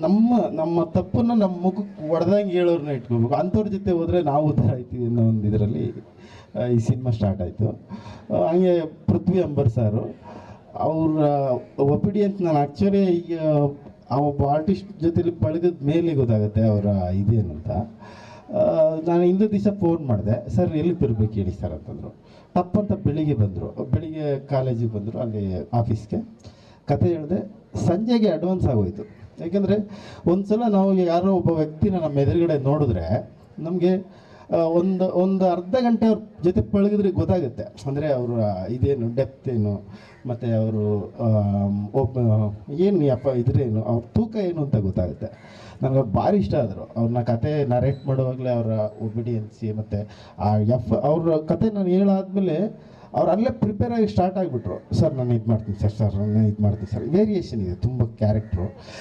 ನಮ್ಮ ನಮ್ಮ ತಪ್ಪನ್ನು ನಮ್ಮ ಮುಖಕ್ಕೆ ಹೊಡೆದಂಗೆ ಹೇಳೋರನ್ನ ಇಟ್ಕೋಬೇಕು. ಅಂಥವ್ರ ಜೊತೆ ಹೋದರೆ ನಾವು ಉದ್ಧಾರ ಆಯ್ತೀವಿ ಅನ್ನೋ ಒಂದು ಇದರಲ್ಲಿ ಈ ಸಿನಿಮಾ ಸ್ಟಾರ್ಟ್ ಆಯಿತು. ಹಾಗೆ ಪೃಥ್ವಿ ಅಂಬರ್ ಸಾರು ಅವರ ಒಪಿಡಿಯನ್ಸ್ ನಾನು ಆ್ಯಕ್ಚುಲಿ ಈಗ ಆ ಒಬ್ಬ ಆರ್ಟಿಸ್ಟ್ ಜೊತೆಲಿ ಪಳಗದ ಮೇಲೆ ಗೊತ್ತಾಗುತ್ತೆ ಅವರ ಇದೇನು ಅಂತ. ನಾನು ಇಂದು ದಿವಸ ಫೋನ್ ಮಾಡಿದೆ, ಸರ್ ಎಲ್ಲಿಗೆ ಬರಬೇಕು ಹೇಳಿ ಸರ್ ಅಂತಂದರು. ತಪ್ಪಂತ ಬೆಳಿಗ್ಗೆ ಬಂದರು, ಬೆಳಿಗ್ಗೆ ಕಾಲೇಜಿಗೆ ಬಂದರು, ಅಲ್ಲಿ ಆಫೀಸ್ಗೆ ಕತೆ ಹೇಳಿದೆ. ಸಂಜೆಗೆ ಅಡ್ವಾನ್ಸ್ ಆಗೋಯ್ತು. ಯಾಕೆಂದರೆ ಒಂದು ಸಲ ನಾವು ಯಾರೋ ಒಬ್ಬ ವ್ಯಕ್ತಿನ ನಮ್ಮ ಎದುರುಗಡೆ ನೋಡಿದ್ರೆ ನಮಗೆ ಒಂದು ಅರ್ಧ ಗಂಟೆ ಅವ್ರ ಜೊತೆ ಪಳಗಿದ್ರೆ ಗೊತ್ತಾಗುತ್ತೆ. ಅಂದರೆ ಅವರ ಇದೇನು ಡೆಪ್ತ್ ಏನು, ಮತ್ತು ಅವರು ಏನು ಇದ್ರೇನು, ಅವ್ರ ತೂಕ ಏನು ಅಂತ ಗೊತ್ತಾಗುತ್ತೆ. ನನಗೆ ಅವ್ರು ಭಾರಿ ಇಷ್ಟ ಆದರು. ಅವ್ರನ್ನ ಕತೆ ನರೇಟ್ ಮಾಡುವಾಗಲೇ ಅವರ ಒಬಿಡಿಯನ್ಸಿ ಮತ್ತು ಅವ್ರ ಕತೆ ನಾನು ಹೇಳಾದ್ಮೇಲೆ ಅವ್ರು ಅಲ್ಲೇ ಪ್ರಿಪೇರ್ ಆಗಿ ಸ್ಟಾರ್ಟ್ ಆಗಿಬಿಟ್ರು. ಸರ್ ನಾನು ಇದು ಮಾಡ್ತೀನಿ ಸರ್, ನಾನು ಇದು ಮಾಡ್ತೀನಿ ಸರ್. ವೇರಿಯೇಷನ್ ಇದೆ ತುಂಬ ಕ್ಯಾರೆಕ್ಟ್ರು.